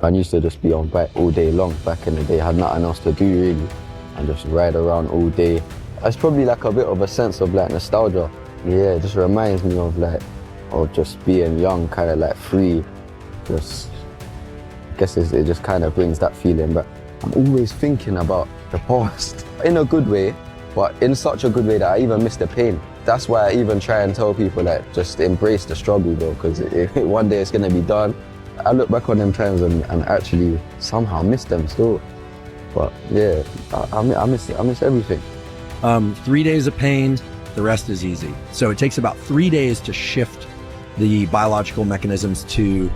Man used to just be on bike all day long back in the day, had nothing else to do really, and just ride around all day. It's probably like a bit of a sense of like nostalgia. Yeah, it just reminds me of like, of just being young, kind of like free. Just, I guess it just kind of brings that feeling back. I'm always thinking about the past, in a good way, but in such a good way that I even miss the pain. That's why I even try and tell people like, just embrace the struggle though, because one day it's gonna be done. I look back on them times and actually somehow miss them still. But yeah, I miss everything. 3 days of pain, the rest is easy. So it takes about 3 days to shift the biological mechanisms to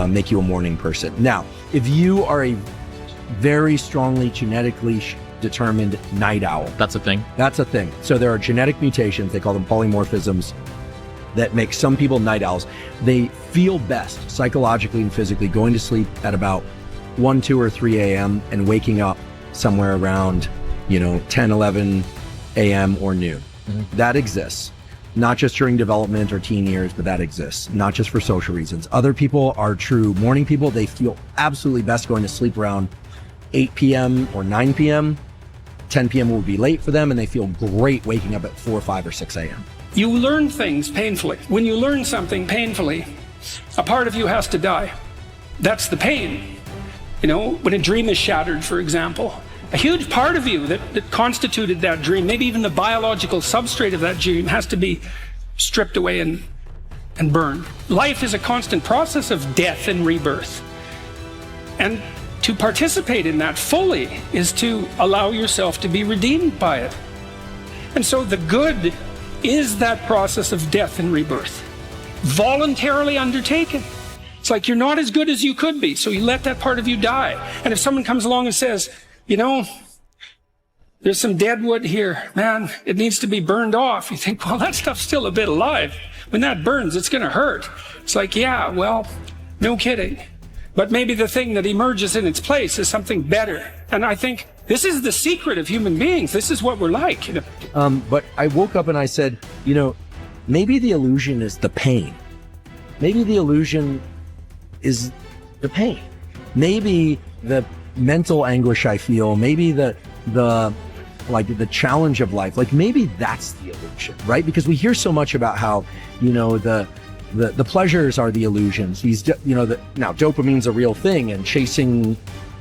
make you a morning person. Now, if you are a very strongly genetically determined night owl. That's a thing? That's a thing. So there are genetic mutations, they call them polymorphisms, that make some people night owls. They feel best psychologically and physically going to sleep at about 1, 2, or 3 a.m. and waking up somewhere around, 10, 11 a.m. or noon. Mm-hmm. That exists. Not just during development or teen years, but that exists. Not just for social reasons. Other people are true morning people. They feel absolutely best going to sleep around 8 p.m. or 9 p.m. 10 p.m. will be late for them, and they feel great waking up at 4, 5, or 6 a.m. You learn things painfully. When you learn something painfully, a part of you has to die. That's the pain. When a dream is shattered, for example, a huge part of you that constituted that dream, maybe even the biological substrate of that dream, has to be stripped away and burned. Life is a constant process of death and rebirth. And to participate in that fully is to allow yourself to be redeemed by it. And so the good is that process of death and rebirth, voluntarily undertaken. It's like you're not as good as you could be, so you let that part of you die. And if someone comes along and says, there's some dead wood here, man, it needs to be burned off. You think, well, that stuff's still a bit alive. When that burns, it's going to hurt. It's like, yeah, well, no kidding. But maybe the thing that emerges in its place is something better. And I think this is the secret of human beings. This is what we're like. But I woke up and I said, maybe the illusion is the pain. Maybe the illusion is the pain. Maybe the mental anguish I feel, maybe the challenge of life, like maybe that's the illusion, right? Because we hear so much about how, the pleasures are the illusions. Now dopamine's a real thing, and chasing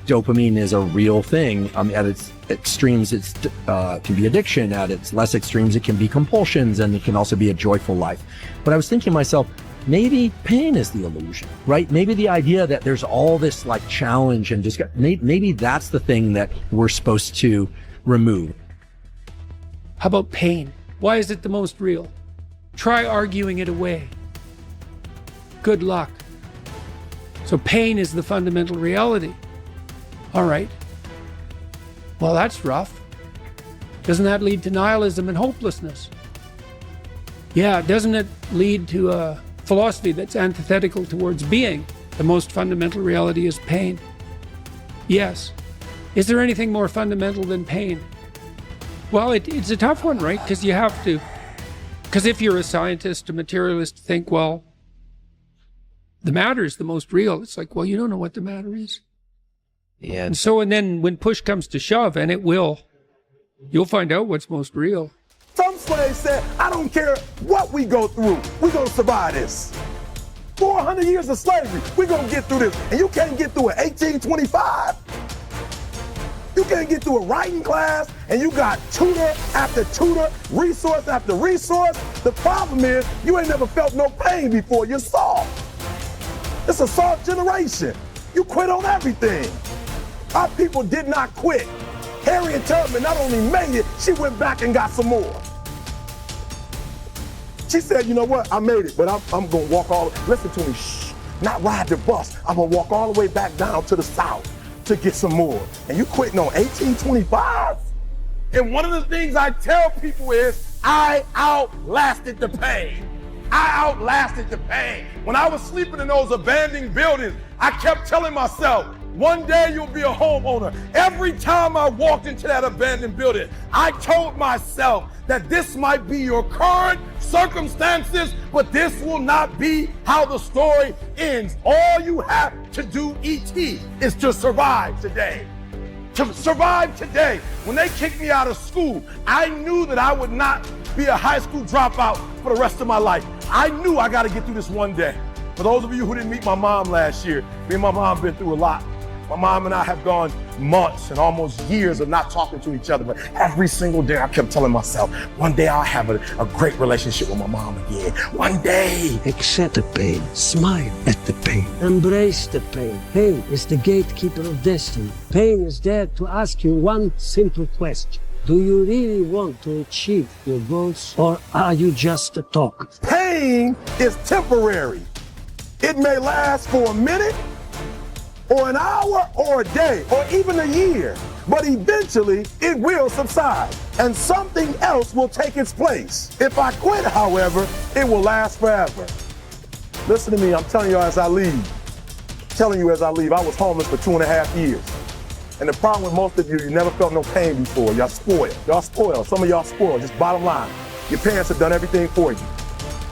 dopamine is a real thing. At its extremes, it can be addiction. At its less extremes, it can be compulsions, and it can also be a joyful life. But I was thinking to myself, maybe pain is the illusion, right? Maybe the idea that there's all this challenge and just maybe that's the thing that we're supposed to remove. How about pain? Why is it the most real? Try arguing it away. Good luck. So pain is the fundamental reality. All right. Well, that's rough. Doesn't that lead to nihilism and hopelessness? Yeah, doesn't it lead to a philosophy that's antithetical towards being? The most fundamental reality is pain. Yes. Is there anything more fundamental than pain? Well, it's a tough one, right? Because you have to. Because if you're a scientist, a materialist, think, well, the matter is the most real. It's like, well, you don't know what the matter is. Yeah. And then when push comes to shove, and it will, you'll find out what's most real. Some slaves said, I don't care what we go through, we're going to survive this. 400 years of slavery, we're going to get through this. And you can't get through it 1825. You can't get through a writing class, and you got tutor after tutor, resource after resource. The problem is, you ain't never felt no pain before. You're soft. It's a soft generation. You quit on everything. Our people did not quit. Harriet Tubman not only made it, she went back and got some more. She said, you know what, I made it, but I'm gonna walk listen to me, not ride the bus. I'm gonna walk all the way back down to the South to get some more. And you quitting on 1825? And one of the things I tell people is, I outlasted the pain. I outlasted the pain. When I was sleeping in those abandoned buildings, I kept telling myself, one day you'll be a homeowner. Every time I walked into that abandoned building, I told myself that this might be your current circumstances, but this will not be how the story ends. All you have to do ET is to survive today. To survive today. When they kicked me out of school, I knew that I would not be a high school dropout for the rest of my life. I knew I got to get through this one day. For those of you who didn't meet my mom last year, me and my mom been through a lot. My mom and I have gone months and almost years of not talking to each other, but every single day I kept telling myself, one day I'll have a great relationship with my mom again. One day. Accept the pain, smile at the pain, embrace the pain. Pain is the gatekeeper of destiny. Pain is there to ask you one simple question. Do you really want to achieve your goals, or are you just a talker? Pain is temporary. It may last for a minute, or an hour, or a day, or even a year, but eventually it will subside and something else will take its place. If I quit, however, it will last forever. Listen to me, I'm telling you as I leave. I was homeless for 2.5 years. And the problem with most of you never felt no pain before. Y'all spoiled. Some of y'all spoiled, just bottom line. Your parents have done everything for you.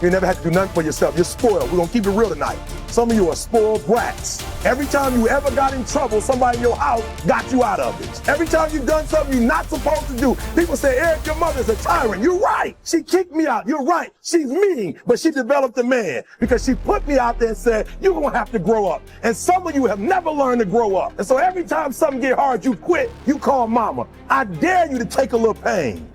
You never had to do nothing for yourself. You're spoiled. We're gonna keep it real tonight. Some of you are spoiled brats. Every time you ever got in trouble, somebody in your house got you out of it. Every time you've done something you're not supposed to do, people say, Eric, your mother's a tyrant. You're right. She kicked me out. You're right. She's mean, but she developed a man because she put me out there and said, you're gonna have to grow up. And some of you have never learned to grow up. And so every time something get hard, you quit, you call mama. I dare you to take a little pain.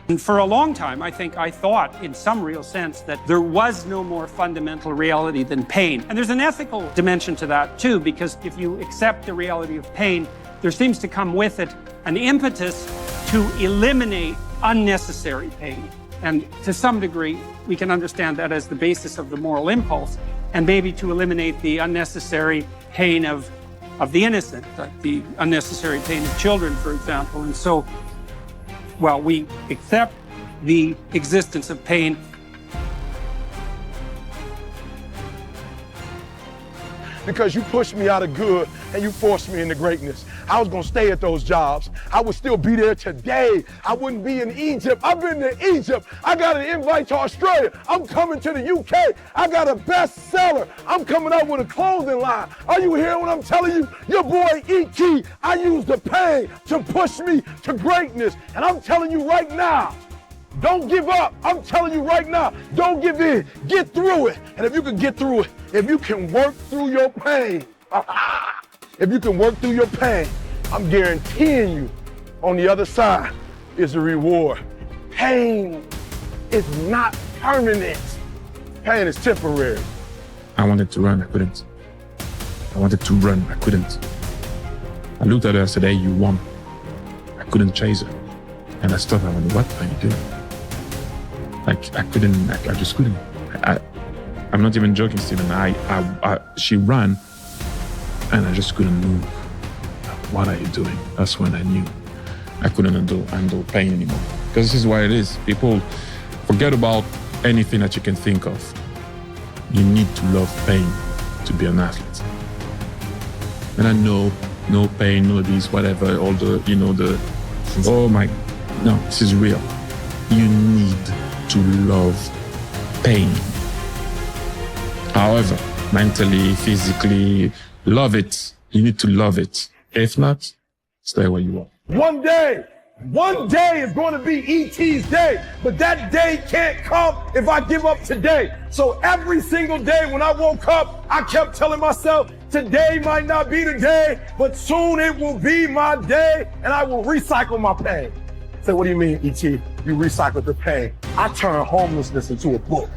And for a long time, I thought in some real sense that there was no more fundamental reality than pain. And there's an ethical dimension to that too, because if you accept the reality of pain, there seems to come with it an impetus to eliminate unnecessary pain. And to some degree, we can understand that as the basis of the moral impulse, and maybe to eliminate the unnecessary pain of the innocent, the unnecessary pain of children, for example. And so, well, we accept the existence of pain. Because you pushed me out of good and you forced me into greatness. I was gonna stay at those jobs. I would still be there today. I wouldn't be in Egypt. I've been to Egypt. I got an invite to Australia. I'm coming to the UK. I got a bestseller. I'm coming out with a clothing line. Are you hearing what I'm telling you? Your boy E.T., I used the pain to push me to greatness. And I'm telling you right now, don't give up. I'm telling you right now, don't give in. Get through it. And if you can get through it, if you can work through your pain, I'm guaranteeing you on the other side is a reward. Pain is not permanent. Pain is temporary. I wanted to run, I couldn't. I wanted to run, I couldn't. I looked at her, I said, hey, you won. I couldn't chase her. And I stopped, I went, what are you doing? Like, I just couldn't. I'm not even joking, Stephen. She ran and I just couldn't move. What are you doing? That's when I knew I couldn't handle pain anymore. Because this is what it is. People forget about anything that you can think of. You need to love pain to be an athlete. And I know, no pain, no this, whatever, all the, oh my, no, this is real. You need to love pain. However, mentally, physically, love it. You need to love it. If not, stay where you are. One day is going to be E.T.'s day, but that day can't come if I give up today. So every single day when I woke up, I kept telling myself, today might not be the day, but soon it will be my day, and I will recycle my pain. I said, what do you mean, E.T.? You recycled the pain. I turned homelessness into a book.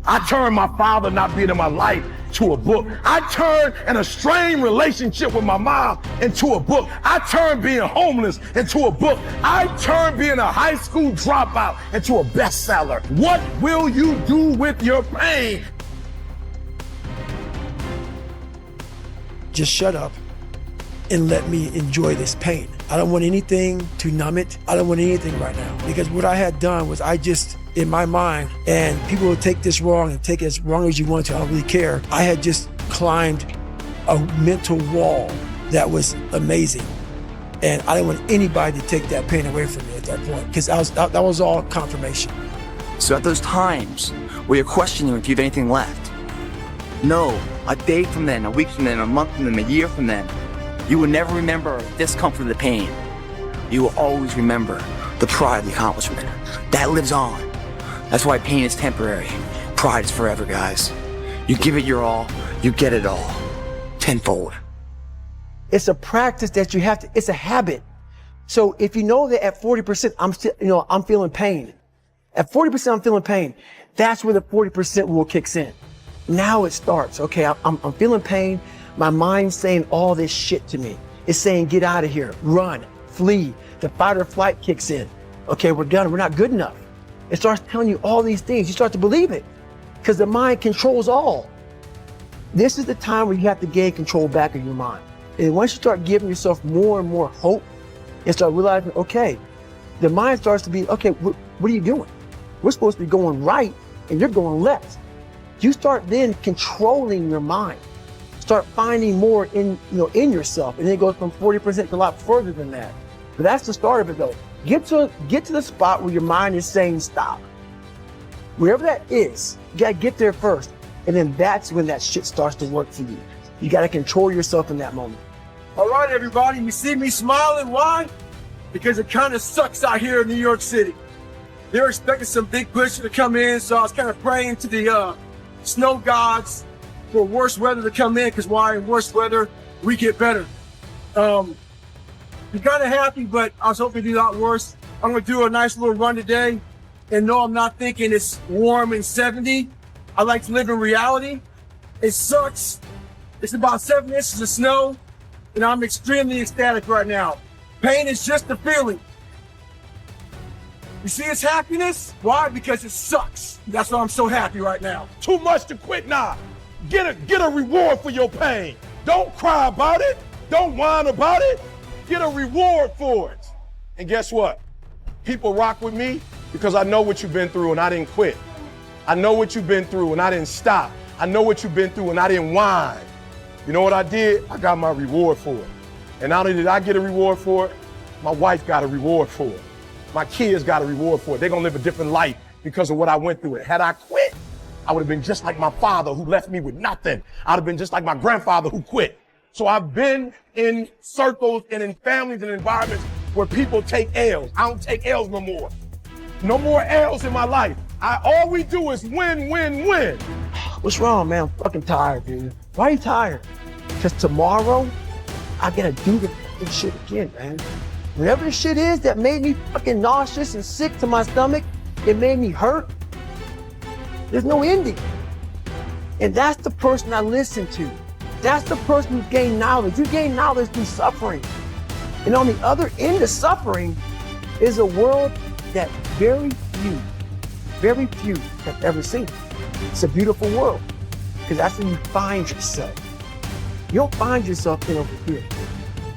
I turned my father not being in my life to a book. I turned an estranged relationship with my mom into a book. I turned being homeless into a book. I turned being a high school dropout into a bestseller. What will you do with your pain? Just shut up and let me enjoy this pain. I don't want anything to numb it. I don't want anything right now. Because what I had done was in my mind, and people will take this wrong and take it as wrong as you want to, I don't really care. I had just climbed a mental wall that was amazing. And I didn't want anybody to take that pain away from me at that point, because that was all confirmation. So at those times where you're questioning if you have anything left, No, a day from then, a week from then, a month from then, a year from then, you will never remember the discomfort of the pain. You will always remember the pride of the accomplishment. That lives on. That's why pain is temporary. Pride is forever, guys. You give it your all, you get it all. Tenfold. It's a practice that you have to, it's a habit. So if you know that at 40%, I'm feeling pain. At 40%, I'm feeling pain. That's where the 40% rule kicks in. Now it starts. Okay, I'm feeling pain. My mind's saying all this shit to me. It's saying, get out of here, run, flee. The fight or flight kicks in. Okay, we're done. We're not good enough. It starts telling you all these things. You start to believe it because the mind controls all. This is the time where you have to gain control back of your mind. And once you start giving yourself more and more hope and start realizing, okay, the mind starts to be, okay, what are you doing? We're supposed to be going right and you're going left. You start then controlling your mind. Start finding more in yourself. And then it goes from 40% to a lot further than that. But that's the start of it though. Get to the spot where your mind is saying stop. Wherever that is, you gotta get there first. And then that's when that shit starts to work for you. You gotta control yourself in that moment. All right, everybody, you see me smiling, why? Because it kind of sucks out here in New York City. They're expecting some big blizzard to come in, so I was kind of praying to the snow gods for worse weather to come in, because why in worse weather, we get better. I'm kind of happy, but I was hoping to do a lot worse. I'm gonna do a nice little run today, and no, I'm not thinking it's warm and 70. I like to live in reality. It sucks. It's about 7 inches of snow, and I'm extremely ecstatic right now. Pain is just a feeling. You see it's happiness? Why? Because it sucks. That's why I'm so happy right now. Too much to quit now. Get a reward for your pain. Don't cry about it. Don't whine about it. Get a reward for it. And guess what? People rock with me because I know what you've been through and I didn't quit. I know what you've been through and I didn't stop. I know what you've been through and I didn't whine. You know what I did? I got my reward for it. And not only did I get a reward for it, my wife got a reward for it. My kids got a reward for it. They're gonna live a different life because of what I went through. Had I quit, I would have been just like my father who left me with nothing. I'd have been just like my grandfather who quit. So I've been in circles and in families and environments where people take L's. I don't take L's no more. No more L's in my life. All we do is win, win, win. What's wrong, man? I'm fucking tired, dude. Why are you tired? Because tomorrow, I gotta do the fucking shit again, man. Whatever the shit is that made me fucking nauseous and sick to my stomach, it made me hurt. There's no ending. And that's the person I listen to. That's the person who gained knowledge. You gain knowledge through suffering. And on the other end of suffering is a world that very few have ever seen. It's a beautiful world, because that's where you find yourself. You don't find yourself in over here.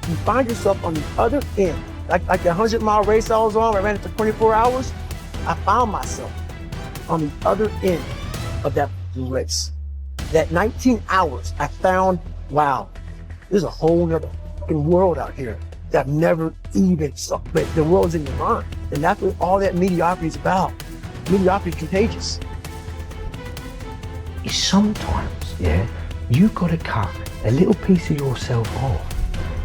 You find yourself on the other end. Like the 100-mile race I was on, I ran it for 24 hours. I found myself on the other end of that race. That 19 hours, I found, wow, there's a whole nother fucking world out here that I've never even saw. But the world's in your mind. And that's what all that mediocrity is about. Mediocrity is contagious. Sometimes, you've got to cut a little piece of yourself off,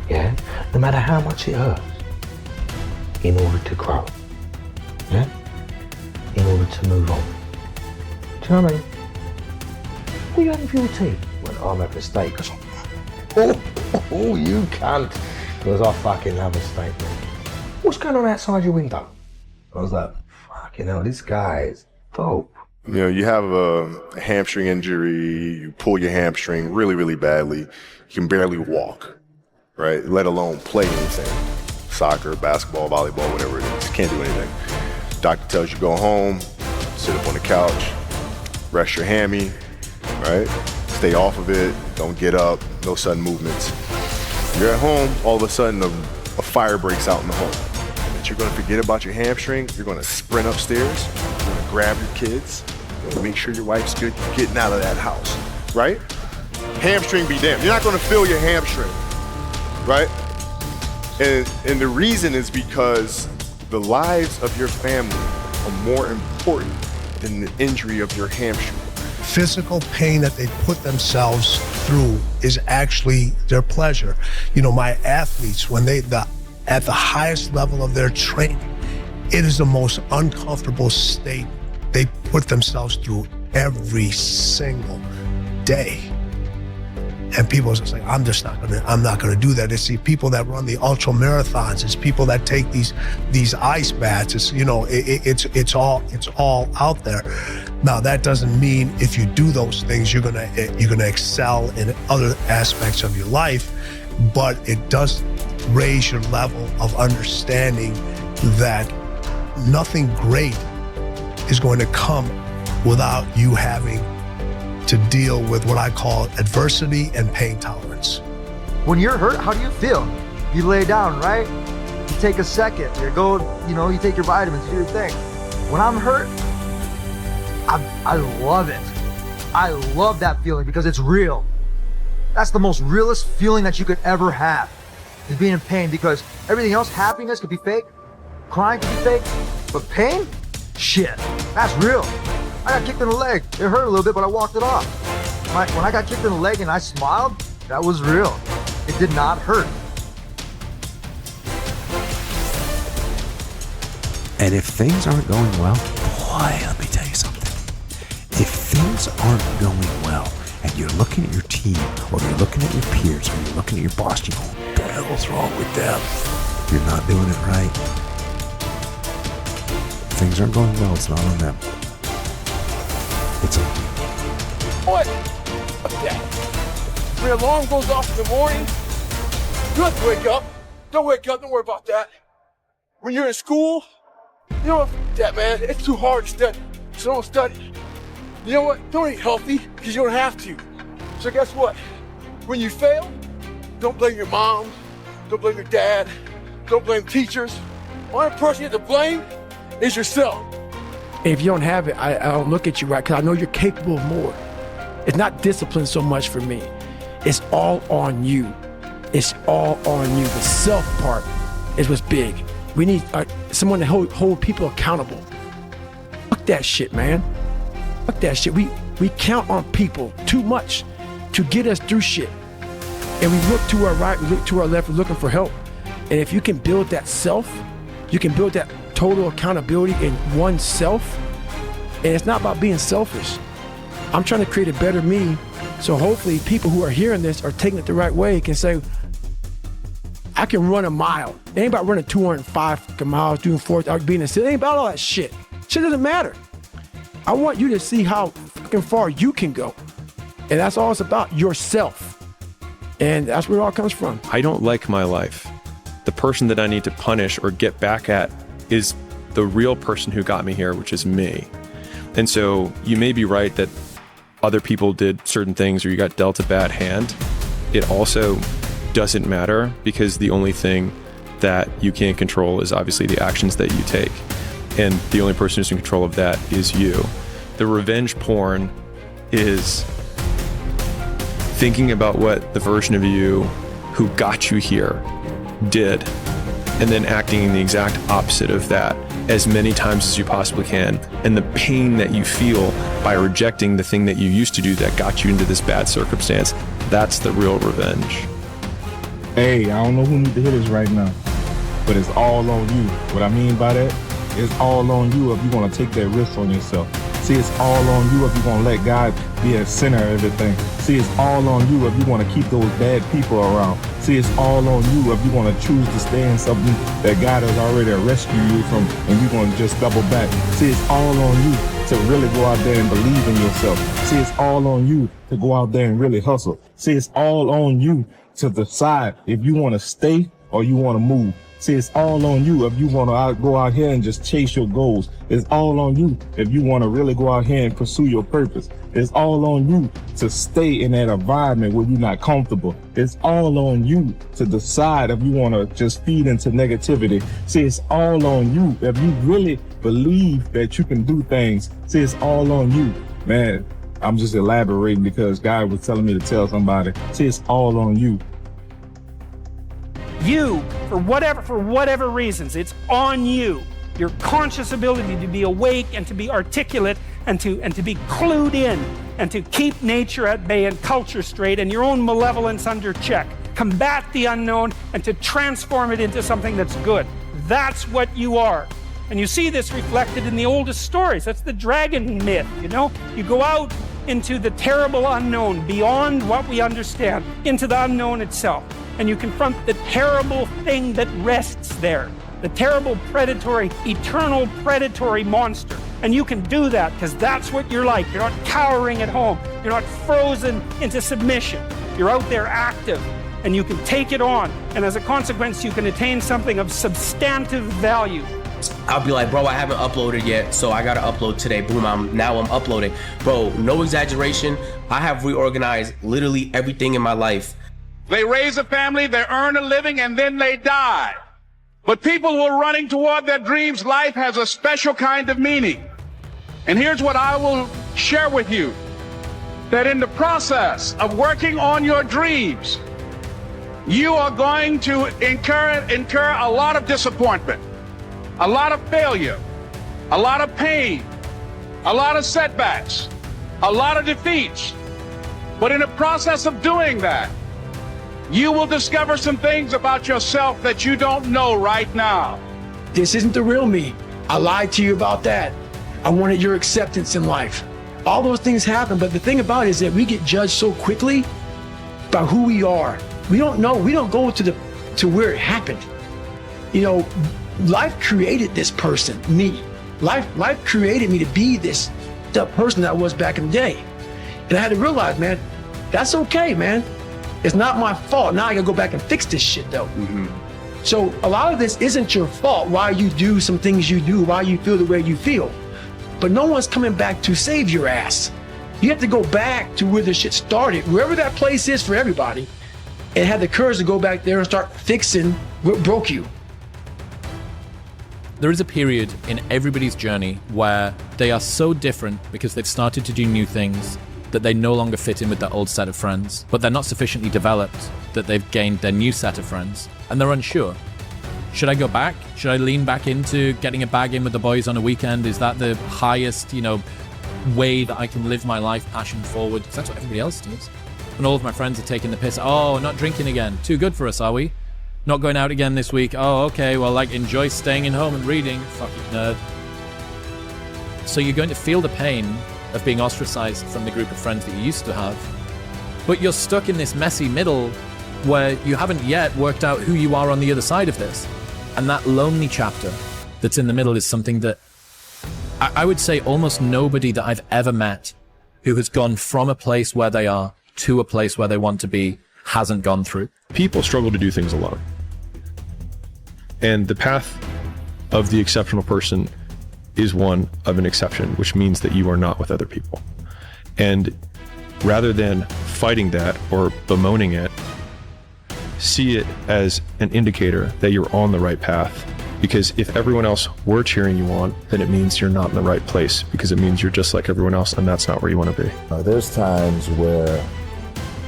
no matter how much it hurts, in order to grow, in order to move on. Do you know what I mean? What are you having for your tea? Well, I'm having a steak, because you can't, because I fucking love a steak. What's going on outside your window? I was like, fucking hell, this guy is dope. You know, you have a hamstring injury, you pull your hamstring really, really badly, you can barely walk, right? Let alone play anything. Soccer, basketball, volleyball, whatever it is, you can't do anything. Doctor tells you go home, sit up on the couch, rest your hammy, right? Stay off of it, don't get up, no sudden movements. You're at home, all of a sudden a fire breaks out in the home. But you're gonna forget about your hamstring, you're gonna sprint upstairs, you're gonna grab your kids, make sure your wife's good, getting out of that house, right? Hamstring be damned. You're not gonna feel your hamstring, right? And the reason is because the lives of your family are more important than the injury of your hamstring. physical pain that they put themselves through is actually their pleasure. You know, my athletes, when at the highest level of their training, it is the most uncomfortable state they put themselves through every single day. And people are just like, I'm not gonna do that. It's the people that run the ultra marathons. It's people that take these ice baths. It's, you know, it's all out there. Now that doesn't mean if you do those things, you're gonna excel in other aspects of your life, but it does raise your level of understanding that nothing great is going to come without you having to deal with what I call adversity and pain tolerance. When you're hurt, how do you feel? You lay down, right? You take a second, you take your vitamins, you do your thing. When I'm hurt, I love it. I love that feeling because it's real. That's the most realest feeling that you could ever have, is being in pain, because everything else, happiness could be fake, crying could be fake, but pain, shit, that's real. I got kicked in the leg. It hurt a little bit, but I walked it off. When I got kicked in the leg and I smiled, that was real. It did not hurt. And if things aren't going well, boy, let me tell you something. If things aren't going well, and you're looking at your team, or you're looking at your peers, or you're looking at your boss, you go, what the hell's wrong with them? You're not doing it right. If things aren't going well, it's not on them. It's on you. What? What's that? When the alarm goes off in the morning, you have to wake up. Don't wake up, don't worry about that. When you're in school, you know what, that man, it's too hard to study, so don't study. You know what, don't eat healthy, because you don't have to. So guess what? When you fail, don't blame your mom, don't blame your dad, don't blame teachers. Only person you have to blame is yourself. If you don't have it, I don't look at you right, because I know you're capable of more. It's not discipline so much for me. It's all on you. It's all on you. The self part is what's big. We need someone to hold people accountable. Fuck that shit, man. Fuck that shit. We count on people too much to get us through shit. And we look to our right, we look to our left, we're looking for help. And if you can build that self, you can build that total accountability in oneself. And it's not about being selfish. I'm trying to create a better me, so hopefully people who are hearing this are taking it the right way, can say, I can run a mile. It ain't about running 205 miles, doing 4th, being a city. It ain't about all that shit. Shit doesn't matter. I want you to see how fucking far you can go. And that's all it's about, yourself. And that's where it all comes from. I don't like my life. The person that I need to punish or get back at is the real person who got me here, which is me. And so you may be right that other people did certain things or you got dealt a bad hand. It also doesn't matter, because the only thing that you can't control is obviously the actions that you take. And the only person who's in control of that is you. The revenge porn is thinking about what the version of you who got you here did, and then acting in the exact opposite of that as many times as you possibly can. And the pain that you feel by rejecting the thing that you used to do that got you into this bad circumstance, that's the real revenge. Hey, I don't know who needs to hear this right now, but it's all on you. What I mean by that, it's all on you if you're gonna take that risk on yourself. See, it's all on you if you're gonna let God be at center of everything. See, it's all on you if you wanna keep those bad people around. See, it's all on you if you wanna choose to stay in something that God has already rescued you from, and you're gonna just double back. See, it's all on you to really go out there and believe in yourself. See, it's all on you to go out there and really hustle. See, it's all on you to decide if you wanna stay or you wanna move. See, it's all on you if you want to go out here and just chase your goals. It's all on you if you want to really go out here and pursue your purpose. It's all on you to stay in that environment where you're not comfortable. It's all on you to decide if you want to just feed into negativity. See, it's all on you if you really believe that you can do things. See, it's all on you. Man, I'm just elaborating because God was telling me to tell somebody. See, it's all on you. You, for whatever reasons, it's on you. Your conscious ability to be awake and to be articulate and to be clued in and to keep nature at bay and culture straight and your own malevolence under check. Combat the unknown and to transform it into something that's good. That's what you are. And you see this reflected in the oldest stories. That's the dragon myth, you know? You go out into the terrible unknown, beyond what we understand, into the unknown itself. And you confront the terrible thing that rests there, the terrible predatory, eternal predatory monster. And you can do that because that's what you're like. You're not cowering at home. You're not frozen into submission. You're out there active and you can take it on. And as a consequence, you can attain something of substantive value. I'll be like, bro, I haven't uploaded yet, so I gotta upload today. Boom, I'm uploading. Bro, no exaggeration, I have reorganized literally everything in my life. They raise a family, they earn a living, and then they die. But people who are running toward their dreams, life has a special kind of meaning. And here's what I will share with you, that in the process of working on your dreams, you are going to incur a lot of disappointment, a lot of failure, a lot of pain, a lot of setbacks, a lot of defeats. But in the process of doing that, you will discover some things about yourself that you don't know right now. This isn't the real me. I lied to you about that. I wanted your acceptance in life. All those things happen, but the thing about it is that we get judged so quickly by who we are. We don't know. We don't go to where it happened. You know, life created this person, me. Life created me to be the person that I was back in the day. And I had to realize, man, that's okay, man. It's not my fault. Now I gotta go back and fix this shit though. So a lot of this isn't your fault, why you do some things you do, why you feel the way you feel. But no one's coming back to save your ass. You have to go back to where the shit started, wherever that place is for everybody, and have the courage to go back there and start fixing what broke you. There is a period in everybody's journey where they are so different because they've started to do new things that they no longer fit in with their old set of friends, but they're not sufficiently developed that they've gained their new set of friends, and they're unsure. Should I go back? Should I lean back into getting a bag in with the boys on a weekend? Is that the highest, way that I can live my life passion forward? Because that's what everybody else does. And all of my friends are taking the piss. Oh, not drinking again. Too good for us, are we? Not going out again this week. Oh, okay, well, enjoy staying in home and reading. Fucking nerd. So you're going to feel the pain of being ostracized from the group of friends that you used to have. But you're stuck in this messy middle where you haven't yet worked out who you are on the other side of this. And that lonely chapter that's in the middle is something that I would say almost nobody that I've ever met who has gone from a place where they are to a place where they want to be hasn't gone through. People struggle to do things alone. And the path of the exceptional person is one of an exception, which means that you are not with other people. And rather than fighting that or bemoaning it, see it as an indicator that you're on the right path. Because if everyone else were cheering you on, then it means you're not in the right place, because it means you're just like everyone else, and that's not where you want to be. There's times where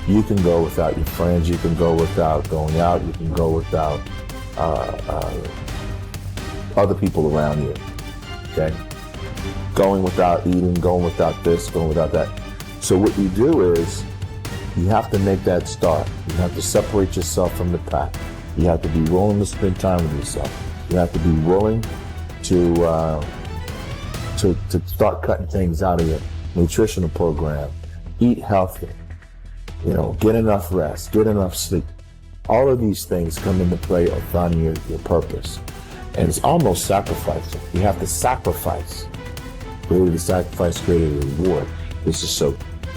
you can go without your friends, you can go without going out, you can go without other people around you, okay? Going without eating, going without this, going without that. So what you do is, you have to make that start. You have to separate yourself from the pack. You have to be willing to spend time with yourself. You have to be willing to start cutting things out of your nutritional program. Eat healthy. Get enough rest, get enough sleep. All of these things come into play of finding your purpose. And it's almost sacrificing. You have to sacrifice. Really, the sacrifice created a reward. This is so.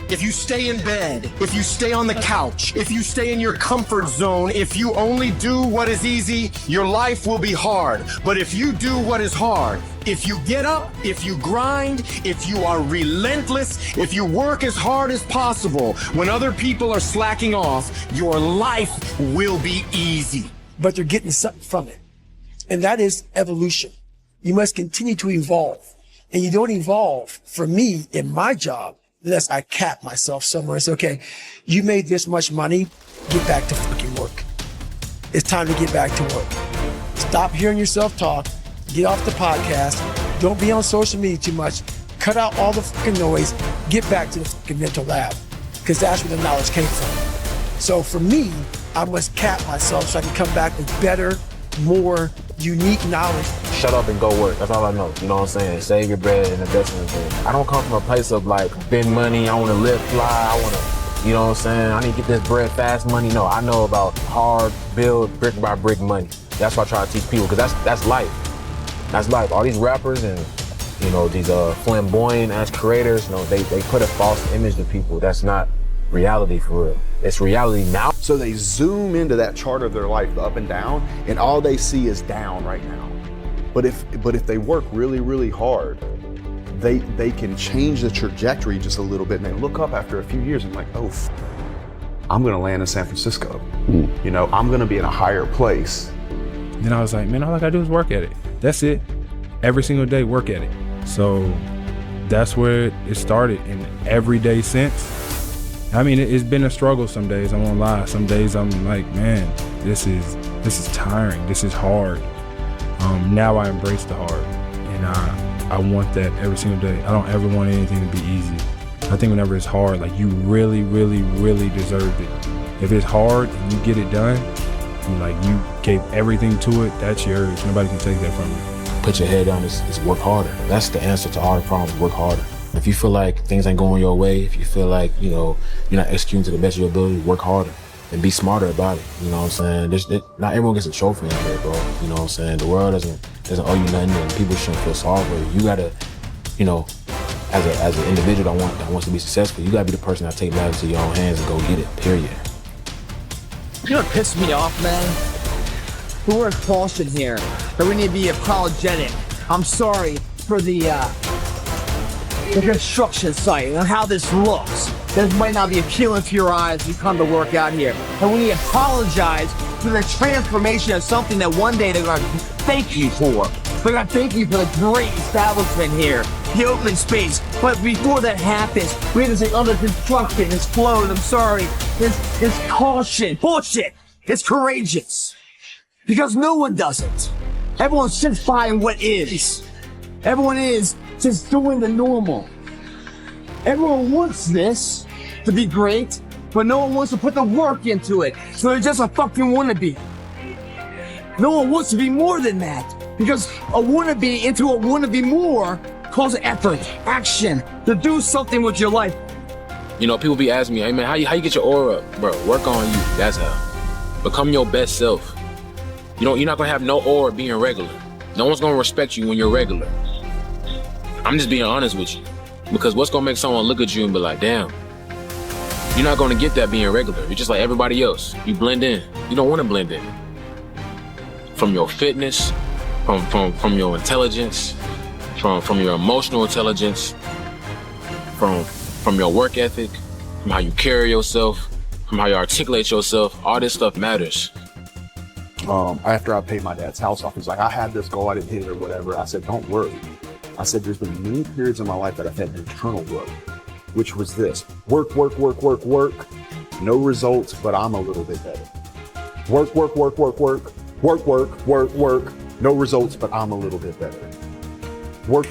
If you stay in bed, if you stay on the couch, if you stay in your comfort zone, if you only do what is easy, your life will be hard. But if you do what is hard, if you get up, if you grind, if you are relentless, if you work as hard as possible, when other people are slacking off, your life will be easy. But they're getting something from it. And that is evolution. You must continue to evolve. And you don't evolve, for me, in my job, unless I cap myself somewhere and say, okay, you made this much money, get back to fucking work. It's time to get back to work. Stop hearing yourself talk, get off the podcast, don't be on social media too much, cut out all the fucking noise, get back to the fucking mental lab, because that's where the knowledge came from. So for me, I must cap myself so I can come back with better, more unique knowledge. Shut up and go work. That's all I know. You know what I'm saying? Save your bread and invest in it. I don't come from a place of like spend money. I want to live fly. I want to, you know what I'm saying? I need to get this bread fast money. No, I know about hard build, brick by brick money. That's what I try to teach people, because that's life. That's life. All these rappers and, you know, these flamboyant ass creators, you know, they put a false image to people. That's not reality for real. It's reality now. So they zoom into that chart of their life, the up and down, and all they see is down right now. But if they work really, really hard, they can change the trajectory just a little bit, and they look up after a few years and like, oh, I'm gonna land in San Francisco. You know, I'm gonna be in a higher place. Then I was like, man, all I gotta do is work at it. That's it. Every single day, work at it. So that's where it started, and every day since. I mean, it's been a struggle some days, I won't lie. Some days I'm like, man, this is tiring, this is hard. Now I embrace the hard, and I want that every single day. I don't ever want anything to be easy. I think whenever it's hard, like you really, really, really deserve it. If it's hard and you get it done, and like you gave everything to it, that's yours. Nobody can take that from you. Put your head down, it's work harder. That's the answer to all the problems, work harder. If you feel like things ain't going your way, if you feel like, you know, you're not executing to the best of your ability, work harder and be smarter about it. You know what I'm saying? Not everyone gets a trophy in here, bro. You know what I'm saying? The world doesn't owe you nothing, and people shouldn't feel sorry for you. You gotta, you know, as an individual that wants to be successful, you gotta be the person that take matters into your own hands and go get it, period. You know what pisses me off, man? The word caution here, that we need to be apologetic. I'm sorry for the construction site and how this looks. This might not be appealing to your eyes if you come to work out here. And we need to apologize for the transformation of something that one day they're gonna thank you for. They're gonna thank you for the great establishment here, the open space. But before that happens, we have to say, oh, the construction is flowed, I'm sorry. It's caution, bullshit. It's courageous. Because no one does it. Everyone's just finding what is. Everyone is just doing the normal. Everyone wants this to be great, but no one wants to put the work into it. So they're just a fucking wannabe. No one wants to be more than that, because a wannabe into a wannabe more calls effort, action, to do something with your life. You know, people be asking me, hey man, how you get your aura up? Bro, work on you, that's how. Become your best self. You know, you're not gonna have no aura being regular. No one's gonna respect you when you're regular. I'm just being honest with you. Because what's gonna make someone look at you and be like, damn, you're not gonna get that being regular. You're just like everybody else. You blend in. You don't wanna blend in. From your fitness, from your intelligence, from your emotional intelligence, from your work ethic, from how you carry yourself, from how you articulate yourself, all this stuff matters. After I paid my dad's house off, he's like, I had this goal, I didn't hit it or whatever. I said, don't worry. I said, there's been many periods in my life that I've had internal growth, which was this: work, no results, but I'm a little bit better. Work, no results, but I'm a little bit better. Work,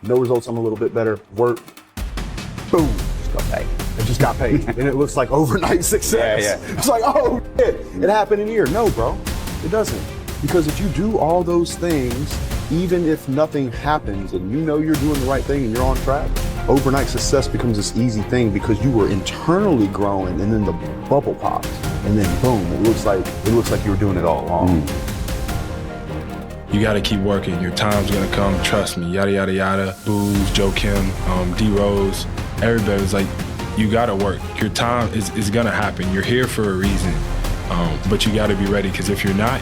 no results, I'm a little bit better. Work, boom, just got paid. It just got paid. And it looks like overnight success. Yeah. It's like, oh shit, it happened in a year. No, bro, it doesn't. Because if you do all those things, even if nothing happens and you know you're doing the right thing and you're on track, overnight success becomes this easy thing because you were internally growing, and then the bubble pops, and then boom, it looks like you were doing it all along. You gotta keep working. Your time's gonna come, trust me. Yada, yada, yada. Booz, Joe Kim, D-Rose, everybody's like, you gotta work. Your time is gonna happen. You're here for a reason, but you gotta be ready, because if you're not,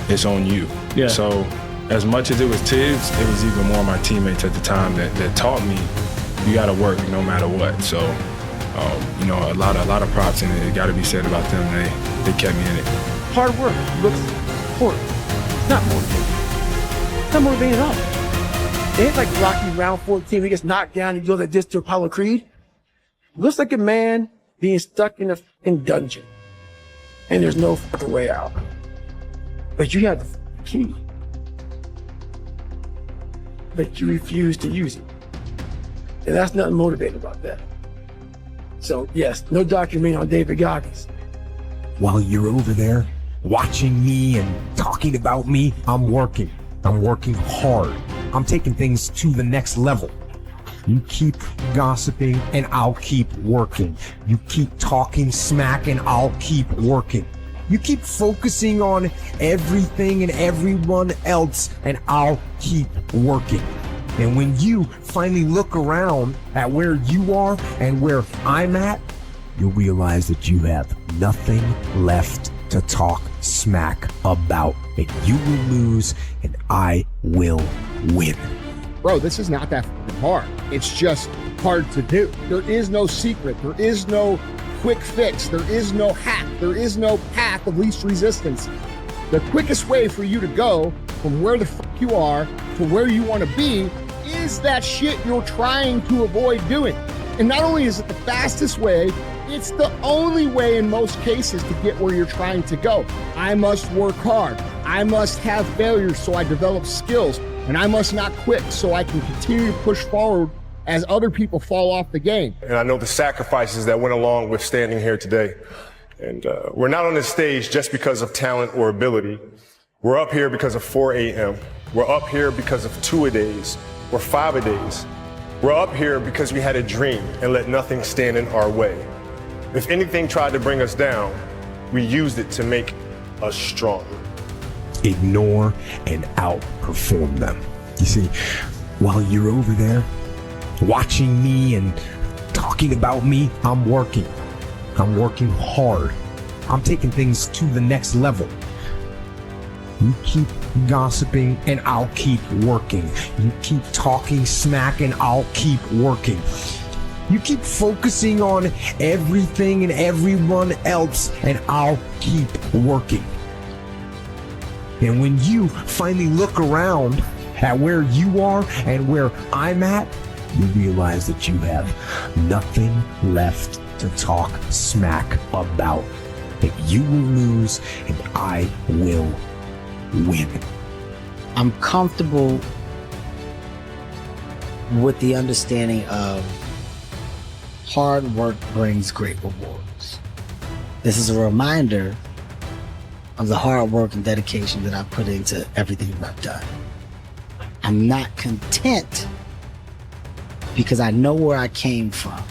it's on you. Yeah. So as much as it was Tibbs, it was even more my teammates at the time that taught me you gotta work no matter what. So, you know, a lot of props, and it gotta be said about them. They kept me in it. Hard work looks horrible. It's not motivating. It's not motivating at all. It ain't like Rocky round 14, he gets knocked down and he goes like this to Apollo Creed. It looks like a man being stuck in a dungeon, and there's no fucking way out. But you have the key. But you refuse to use it. And that's nothing motivating about that. So yes, no documentary on David Goggins. While you're over there watching me and talking about me, I'm working. I'm working hard. I'm taking things to the next level. You keep gossiping and I'll keep working. You keep talking smack and I'll keep working. You keep focusing on everything and everyone else and I'll keep working. And when you finally look around at where you are and where I'm at, you'll realize that you have nothing left to talk smack about. And you will lose and I will win. Bro, this is not that hard. It's just hard to do. There is no secret. There is no quick fix. There is no hack. There is no path of least resistance. The quickest way for you to go from where the fuck you are to where you want to be is that shit you're trying to avoid doing. And not only is it the fastest way, it's the only way in most cases to get where you're trying to go. I must work hard. I must have failures so I develop skills. And I must not quit so I can continue to push forward as other people fall off the game. And I know the sacrifices that went along with standing here today. And we're not on this stage just because of talent or ability. We're up here because of 4 a.m. We're up here because of 2-a-days or 5-a-days. We're up here because we had a dream and let nothing stand in our way. If anything tried to bring us down, we used it to make us stronger. Ignore and outperform them. You see, while you're over there watching me and talking about me, I'm working. I'm working hard. I'm taking things to the next level. You keep gossiping and I'll keep working. You keep talking smack and I'll keep working. You keep focusing on everything and everyone else and I'll keep working. And when you finally look around at where you are and where I'm at, you realize that you have nothing left to talk smack about. That you will lose and I will win. I'm comfortable with the understanding of hard work brings great rewards. This is a reminder of the hard work and dedication that I put into everything that I've done. I'm not content because I know where I came from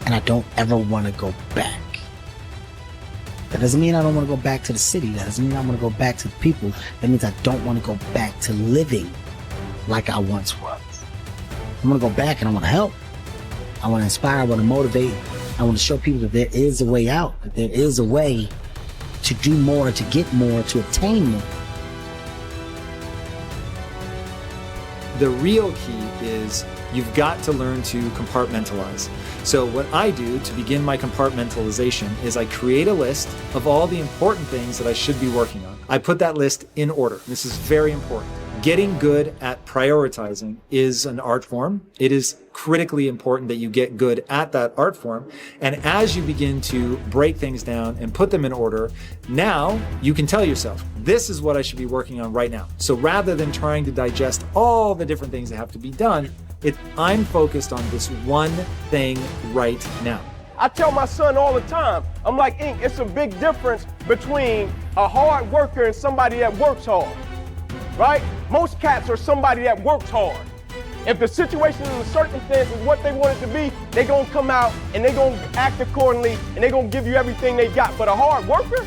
and I don't ever want to go back. That doesn't mean I don't want to go back to the city. That doesn't mean I want to go back to the people. That means I don't want to go back to living like I once was. I want to go back and I want to help. I want to inspire, I want to motivate. I want to show people that there is a way out, that there is a way to do more, to get more, to obtain more. The real key is you've got to learn to compartmentalize. So what I do to begin my compartmentalization is I create a list of all the important things that I should be working on. I put that list in order. This is very important. Getting good at prioritizing is an art form. It is critically important that you get good at that art form. And as you begin to break things down and put them in order, now you can tell yourself, this is what I should be working on right now. So rather than trying to digest all the different things that have to be done, I'm focused on this one thing right now. I tell my son all the time, I'm like, Ink, it's a big difference between a hard worker and somebody that works hard. Right? Most cats are somebody that works hard. If the situation and the circumstance is what they want it to be, they're going to come out and they're going to act accordingly and they're going to give you everything they got. But a hard worker,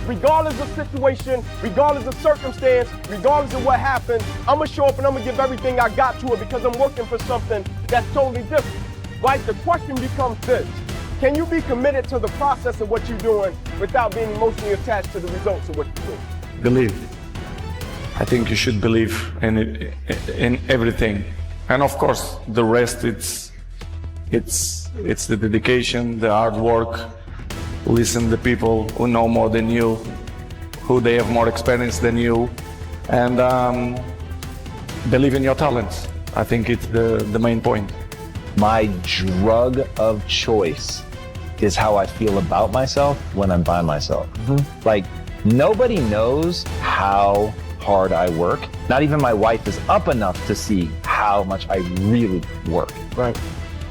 regardless of situation, regardless of circumstance, regardless of what happens, I'm going to show up and I'm going to give everything I got to it because I'm working for something that's totally different. Right? The question becomes this. Can you be committed to the process of what you're doing without being emotionally attached to the results of what you're doing? Believe. I think you should believe in it, in everything, and of course the rest. It's the dedication, the hard work. Listen to people who know more than you, who they have more experience than you, and believe in your talents. I think it's the main point. My drug of choice is how I feel about myself when I'm by myself. Like nobody knows how hard I work. Not even my wife is up enough to see how much I really work. Right.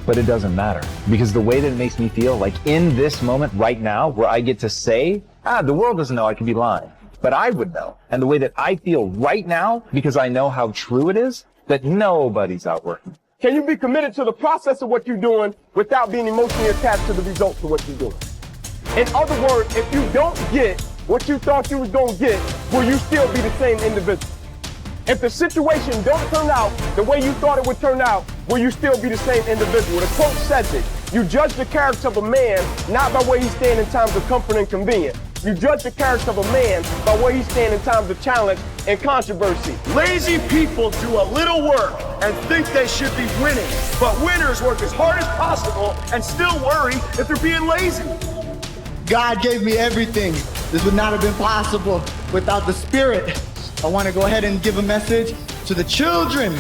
but it doesn't matter because the way that it makes me feel, like in this moment right now where I get to say, the world doesn't know, I could be lying, but I would know. And the way that I feel right now, because I know how true it is, that nobody's out working. Can you be committed to the process of what you're doing without being emotionally attached to the results of what you're doing? In other words, if you don't get what you thought you was going to get, will you still be the same individual? If the situation don't turn out the way you thought it would turn out, will you still be the same individual? The quote says it. You judge the character of a man not by where he stands in times of comfort and convenience. You judge the character of a man by where he stands in times of challenge and controversy. Lazy people do a little work and think they should be winning, but winners work as hard as possible and still worry if they're being lazy. God gave me everything. This would not have been possible without the Spirit. I want to go ahead and give a message to the children.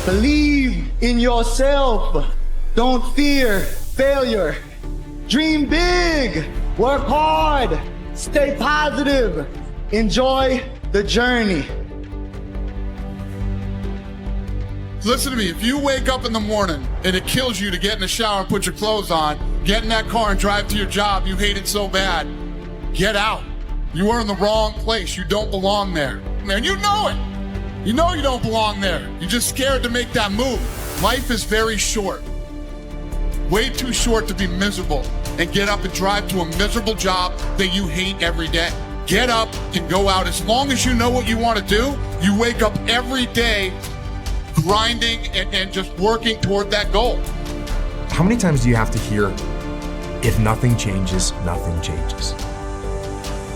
Believe in yourself. Don't fear failure. Dream big. Work hard. Stay positive. Enjoy the journey. Listen to me. If you wake up in the morning and it kills you to get in the shower and put your clothes on, get in that car and drive to your job, you hate it so bad, get out. You are in the wrong place. You don't belong there. Man, you know it. You know you don't belong there. You're just scared to make that move. Life is very short. Way too short to be miserable and get up and drive to a miserable job that you hate every day. Get up and go out. As long as you know what you want to do, you wake up every day grinding and just working toward that goal. How many times do you have to hear, if nothing changes, nothing changes?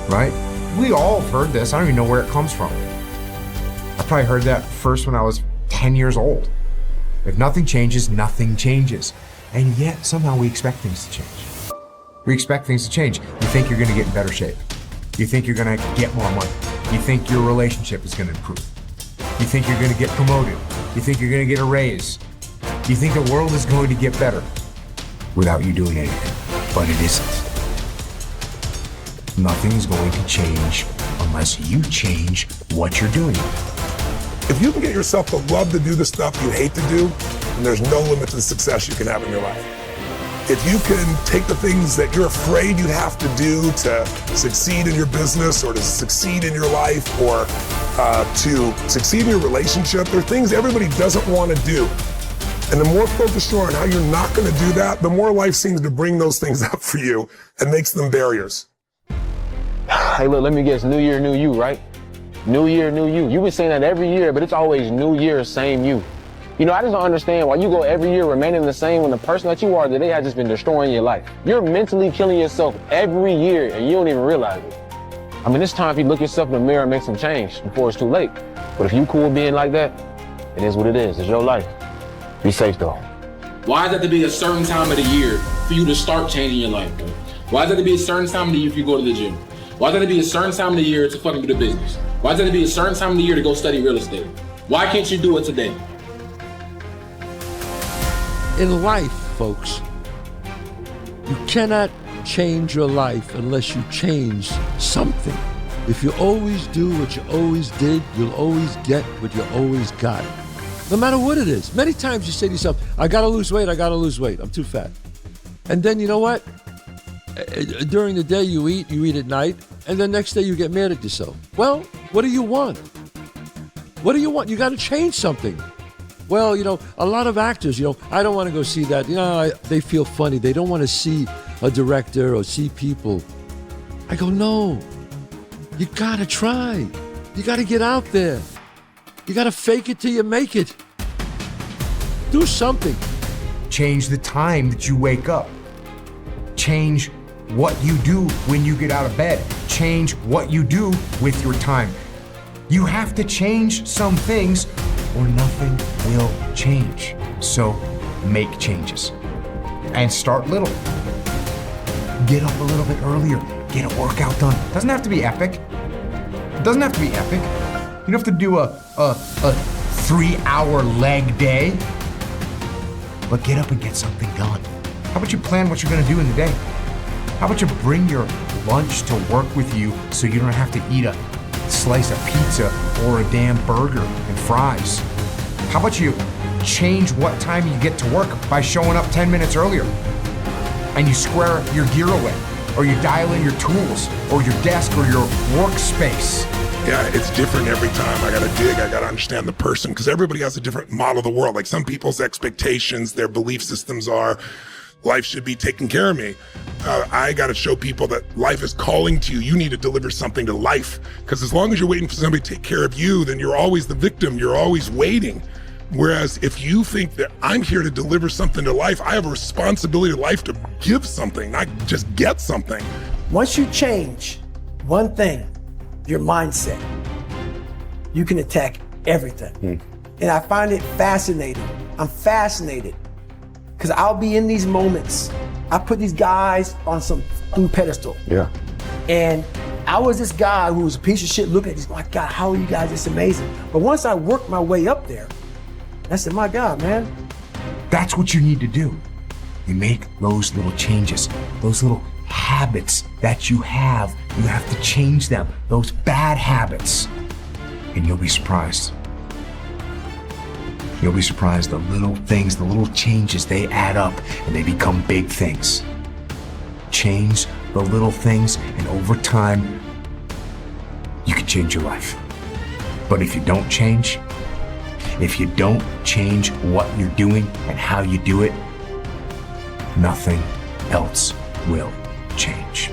Right? We all have heard this. I don't even know where it comes from. I probably heard that first when I was 10 years old. If nothing changes, nothing changes. And yet, somehow we expect things to change. We expect things to change. You think you're going to get in better shape. You think you're going to get more money. You think your relationship is going to improve. You think you're going to get promoted. You think you're going to get a raise. You think the world is going to get better without you doing anything. But it isn't. Nothing's going to change unless you change what you're doing. If you can get yourself to love to do the stuff you hate to do, then there's no limit to the success you can have in your life. If you can take the things that you're afraid you have to do to succeed in your business or to succeed in your life or to succeed in your relationship, there are things everybody doesn't want to do. And the more focused you are on how you're not going to do that, the more life seems to bring those things up for you and makes them barriers. Hey, look, let me guess. New year, new you, right? New year, new you. You've been saying that every year, but it's always new year, same you. You know, I just don't understand why you go every year remaining the same when the person that you are today has just been destroying your life. You're mentally killing yourself every year and you don't even realize it. I mean, it's time for you to look yourself in the mirror and make some change before it's too late. But if you cool being like that, it is what it is. It's your life. Be safe, though. Why does it have to be a certain time of the year for you to start changing your life, bro? Why does it have to be a certain time of the year if you go to the gym? Why does it have to be a certain time of the year to fucking do the business? Why does it have to be a certain time of the year to go study real estate? Why can't you do it today? In life, folks, you cannot change your life unless you change something. If you always do what you always did, you'll always get what you always got. No matter what it is. Many times you say to yourself, I gotta lose weight, I'm too fat. And then you know what? During the day you eat at night, and the next day you get mad at yourself. Well, what do you want? What do you want? You gotta change something. Well, you know, a lot of actors, you know, I don't want to go see that. You know, they feel funny. They don't want to see a director or see people. I go, no, you got to try. You got to get out there. You got to fake it till you make it. Do something. Change the time that you wake up. Change what you do when you get out of bed. Change what you do with your time. You have to change some things or nothing will change. So make changes and start little. Get up a little bit earlier. Get a workout done. Doesn't have to be epic. It doesn't have to be epic. You don't have to do a 3-hour leg day, but get up and get something done. How about you plan what you're gonna do in the day? How about you bring your lunch to work with you so you don't have to eat a slice of pizza or a damn burger and fries? How about you change what time you get to work by showing up 10 minutes earlier. And you square your gear away, or you dial in your tools, or your desk, or your workspace. Yeah, it's different every time. I gotta dig, I gotta understand the person, because everybody has a different model of the world. Like some people's expectations, their belief systems are, life should be taking care of me. I gotta show people that life is calling to you. You need to deliver something to life. Because as long as you're waiting for somebody to take care of you, then you're always the victim, you're always waiting. Whereas if you think that I'm here to deliver something to life, I have a responsibility to life to give something, not just get something. Once you change one thing, your mindset, you can attack everything. And I find it fascinating. I'm fascinated because I'll be in these moments. I put these guys on some fucking pedestal. Yeah. And I was this guy who was a piece of shit looking at this, my God, how are you guys this amazing? But once I worked my way up there, I said, my God, man. That's what you need to do. You make those little changes, those little habits that you have to change them, those bad habits, and you'll be surprised. You'll be surprised, the little things, the little changes, they add up and they become big things. Change the little things, and over time, you can change your life. But if you don't change what you're doing and how you do it, nothing else will change.